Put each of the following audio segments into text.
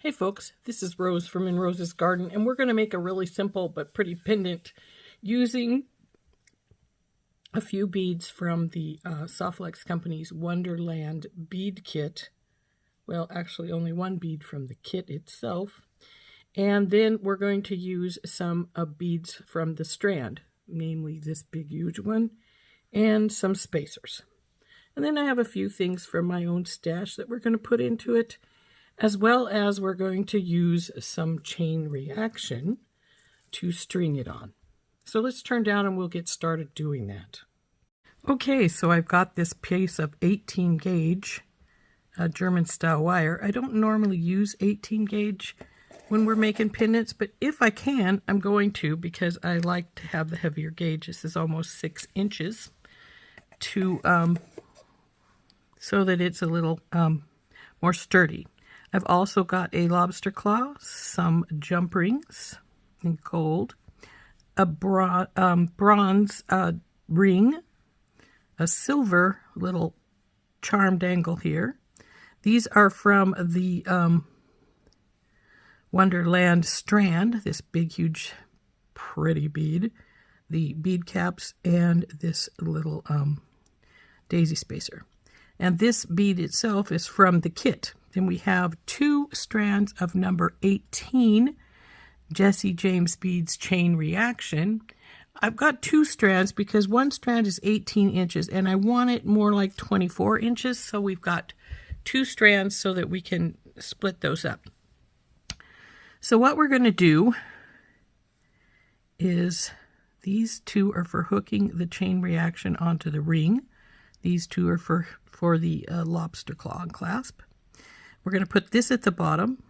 Hey folks, this is Rose from In Rose's Garden, and we're going to make a really simple but pretty pendant using a few beads from the SoftFlex company's Wonderland bead kit. Well, actually only one bead from the kit itself. And then we're going to use some beads from the strand, namely this big huge one, and some spacers. And then I have a few things from my own stash that we're going to put into it, as well as we're going to use some chain reaction to string it on. So let's turn down and we'll get started doing that. Okay, so I've got this piece of 18 gauge German style wire. I don't normally use 18 gauge when we're making pendants, but if I can, I'm going to, because I like to have the heavier gauge. This is almost 6 inches to so that it's a little more sturdy. I've also got a lobster claw, some jump rings in gold, a bronze ring, a silver little charm dangle here. These are from the Wonderland strand, this big, huge, pretty bead, the bead caps, and this little daisy spacer. And this bead itself is from the kit. Then we have 2 strands of number 18 Jesse James beads chain reaction. I've got 2 strands because one strand is 18 inches and I want it more like 24 inches. So we've got 2 strands so that we can split those up. So what we're going to do is these 2 are for hooking the chain reaction onto the ring. These 2 are for the lobster claw and clasp. We're going to put this at the bottom.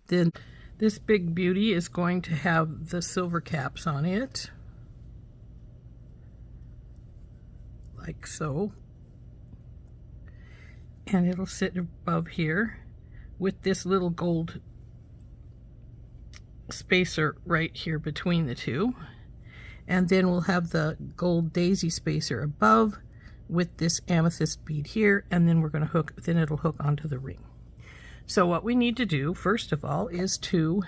Then this big beauty is going to have the silver caps on it, like so. And it'll sit above here with this little gold spacer right here between the 2. And then we'll have the gold daisy spacer above with this amethyst bead here, and then we're going to hook, then it'll hook onto the ring. So what we need to do, first of all, is to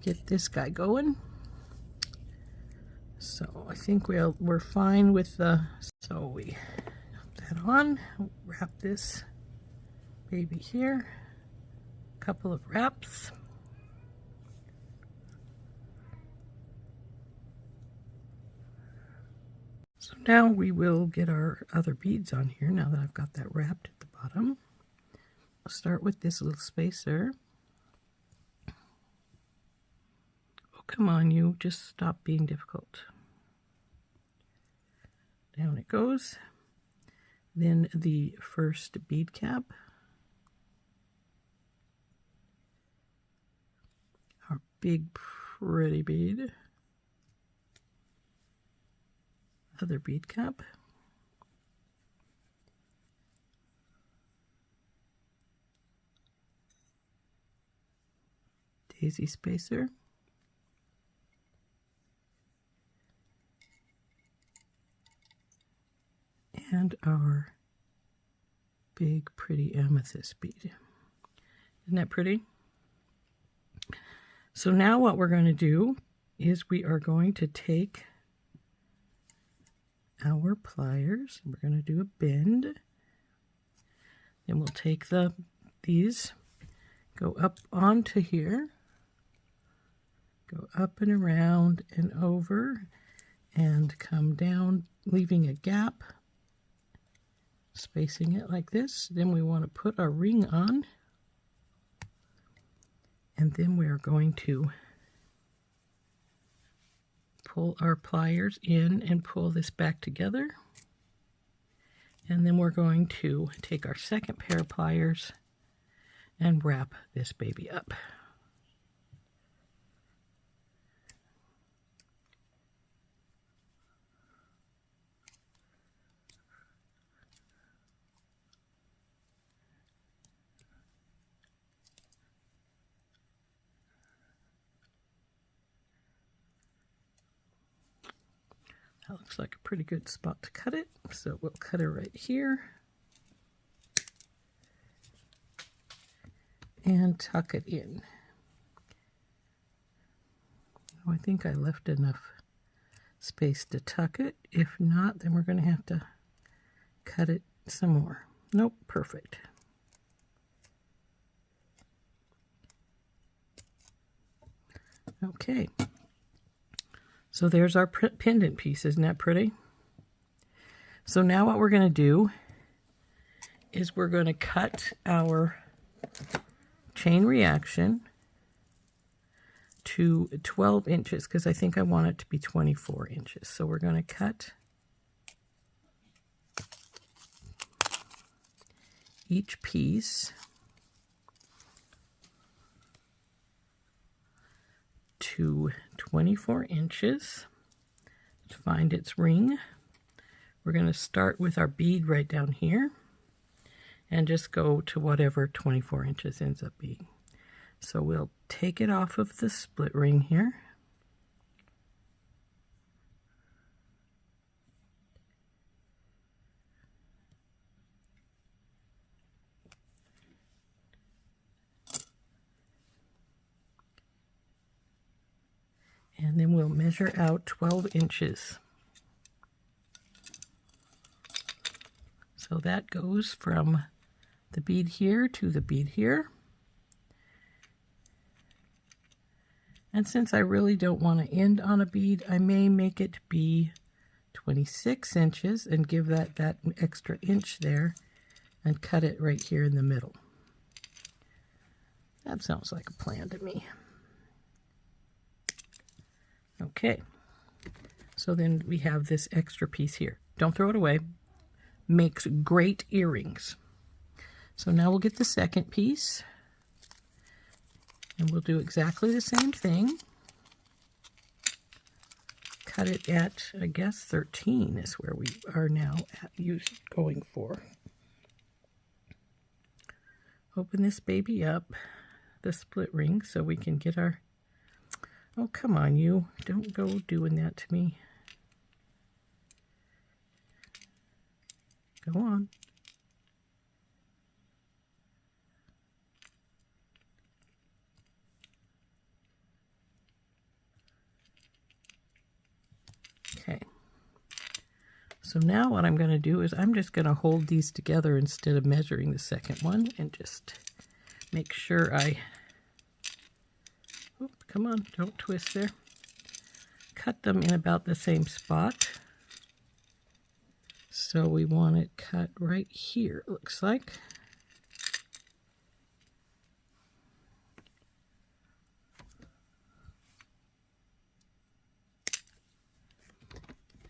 get this guy going. So I think we're fine with the, so we put that on, wrap this baby here, a couple of wraps. So now we will get our other beads on here, now that I've got that wrapped at the bottom. I'll start with this little spacer. Oh, come on, you. Just stop being difficult. Down it goes. Then the first bead cap. Our big, pretty bead. Other bead cap, daisy spacer, and our big pretty amethyst bead. Isn't that pretty? So now what we're going to do is we are going to take our pliers, we're going to do a bend, then we'll take these, go up onto here, go up and around and over, and come down, leaving a gap, spacing it like this. Then we want to put our ring on, and then we are going to pull our pliers in and pull this back together. And then we're going to take our second pair of pliers and wrap this baby up. That looks like a pretty good spot to cut it, so we'll cut it right here. and tuck it in. Oh, I think I left enough space to tuck it. If not, then we're going to have to cut it some more. Nope, perfect. Okay, so there's our pendant piece. Isn't that pretty? So now what we're going to do is we're going to cut our chain reaction to 12 inches because I think I want it to be 24 inches. So we're going to cut each piece to 24 inches to find its ring. We're going to start with our bead right down here and just go to whatever 24 inches ends up being. So we'll take it off of the split ring here. And then we'll measure out 12 inches. So that goes from the bead here to the bead here. And since I really don't want to end on a bead, I may make it be 26 inches and give that extra inch there and cut it right here in the middle. That sounds like a plan to me. Okay, so then we have this extra piece here. Don't throw it away. Makes great earrings. So now we'll get the second piece and we'll do exactly the same thing. Cut it at, I guess, 13 is where we are now going for. Open this baby up, the split ring, so we can get our... Oh, come on, you. Don't go doing that to me. Go on. Okay. So now what I'm going to do is I'm just going to hold these together instead of measuring the second one and just make sure I... Oh, come on, don't twist there. Cut them in about the same spot. So we want it cut right here, it looks like.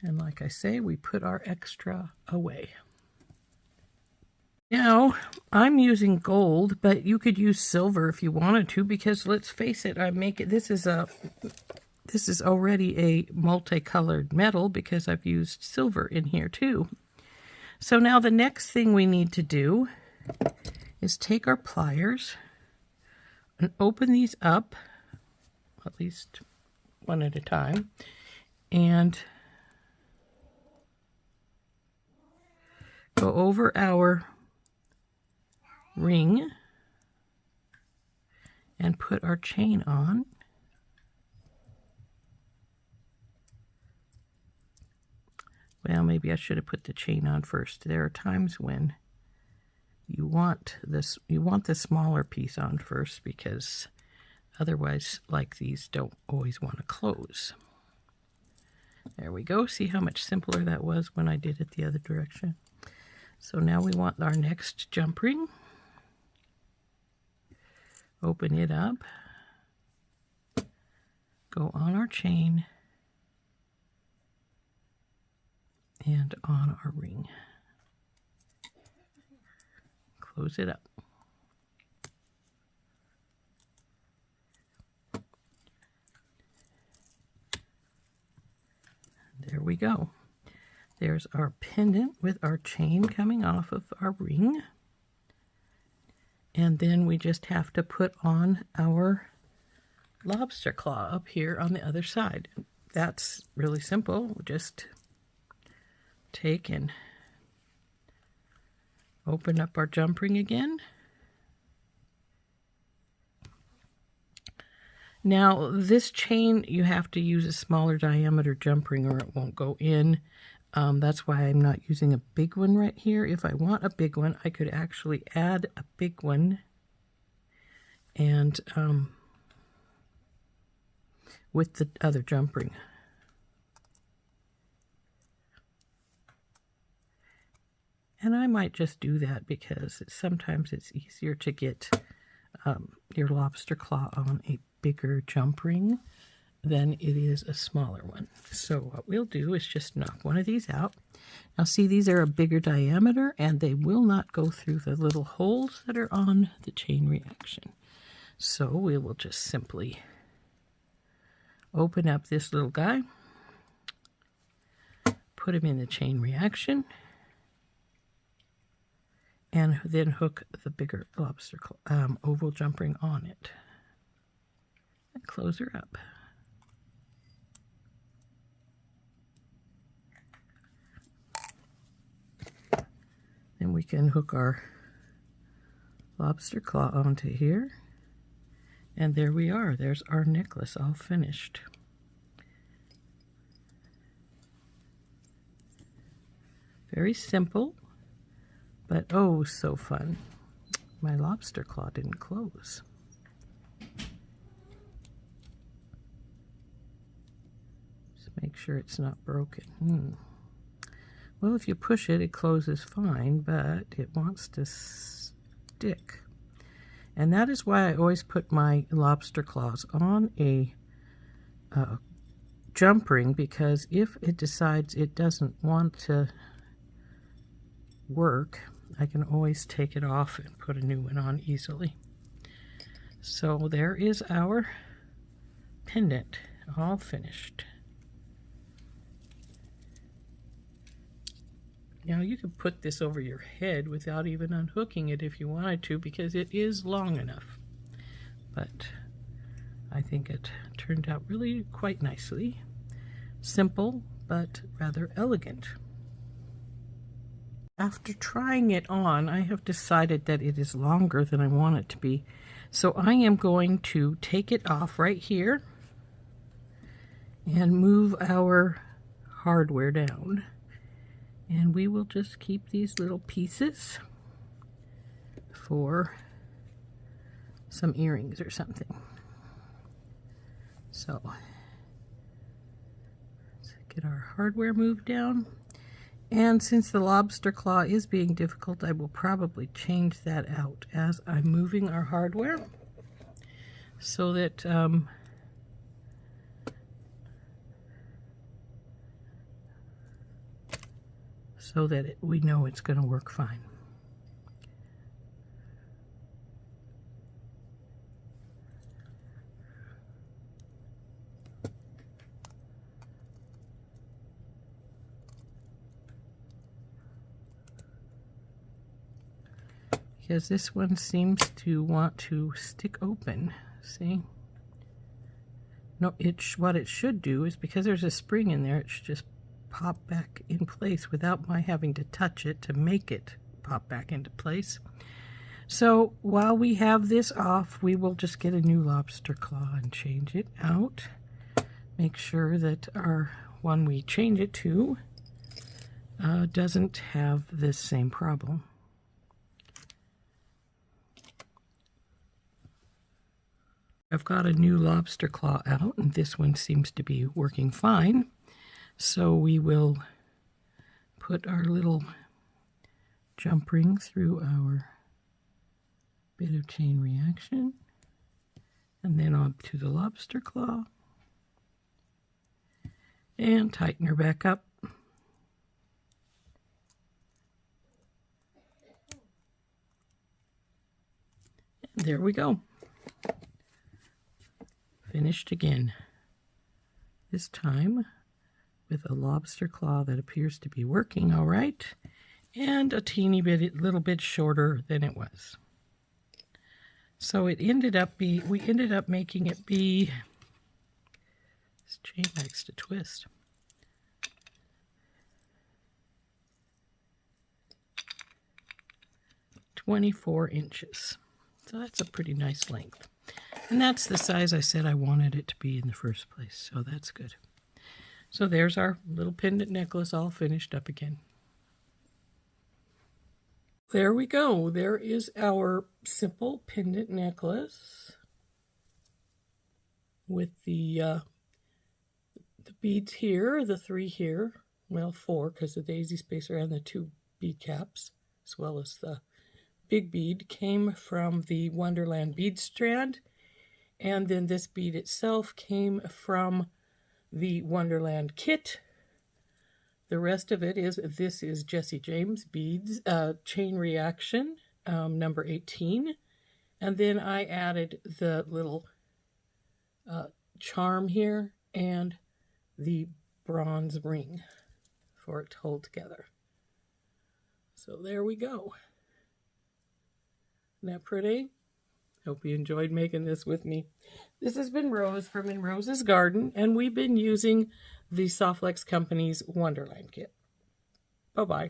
And like I say, we put our extra away. Now, I'm using gold, but you could use silver if you wanted to, because let's face it, this is already a multicolored metal because I've used silver in here too. So now the next thing we need to do is take our pliers and open these up, at least one at a time, and go over our ring and put our chain on. Well, maybe I should have put the chain on first. There are times when you want the smaller piece on first because otherwise, like these, don't always want to close. There we go. See how much simpler that was when I did it the other direction. So now we want our next jump ring. Open it up. Go on our chain and on our ring. Close it up. There we go. There's our pendant with our chain coming off of our ring. And then we just have to put on our lobster claw up here on the other side. That's really simple. We'll just take and open up our jump ring again. Now this chain, you have to use a smaller diameter jump ring or it won't go in. That's why I'm not using a big one right here. If I want a big one, I could actually add a big one and with the other jump ring. And I might just do that because sometimes it's easier to get your lobster claw on a bigger jump ring than it is a smaller one. So what we'll do is just knock one of these out. Now see, these are a bigger diameter and they will not go through the little holes that are on the chain reaction. So we will just simply open up this little guy, put him in the chain reaction, and then hook the bigger lobster oval jump ring on it. And close her up. Then we can hook our lobster claw onto here. And there we are. There's our necklace all finished. Very simple, but oh, so fun. My lobster claw didn't close. Just make sure it's not broken. Well, if you push it, it closes fine, but it wants to stick. And that is why I always put my lobster claws on a jump ring, because if it decides it doesn't want to work, I can always take it off and put a new one on easily. So there is our pendant all finished. Now you could put this over your head without even unhooking it if you wanted to, because it is long enough. But I think it turned out really quite nicely. Simple, but rather elegant. After trying it on, I have decided that it is longer than I want it to be. So I am going to take it off right here and move our hardware down. And we will just keep these little pieces for some earrings or something. So let's get our hardware moved down. And since the lobster claw is being difficult, I will probably change that out as I'm moving our hardware so that we know it's going to work fine. Because this one seems to want to stick open, see? No, what it should do is, because there's a spring in there, it should just pop back in place without my having to touch it to make it pop back into place. So while we have this off, we will just get a new lobster claw and change it out. Make sure that our one we change it to doesn't have this same problem. I've got a new lobster claw out, and this one seems to be working fine. So we will put our little jump ring through our bit of chain reaction, and then on to the lobster claw, and tighten her back up. And there we go. Finished again. This time with a lobster claw that appears to be working all right, and a little bit shorter than it was. So it ended up we ended up making it be, this chain likes to twist, 24 inches. So that's a pretty nice length. And that's the size I said I wanted it to be in the first place, so that's good. So there's our little pendant necklace all finished up again. There we go. There is our simple pendant necklace with the beads here, the 3 here, well 4 because the daisy spacer and the 2 bead caps, as well as the big bead, came from the Wonderland bead strand, and then this bead itself came from the Wonderland kit. The rest of it is, this is Jesse James beads, chain reaction, number 18. And then I added the little charm here and the bronze ring for it to hold together. So there we go. Isn't that pretty? Hope you enjoyed making this with me. This has been Rose from In Rose's Garden, and we've been using the SoftFlex Company's Wonderland kit. Bye-bye.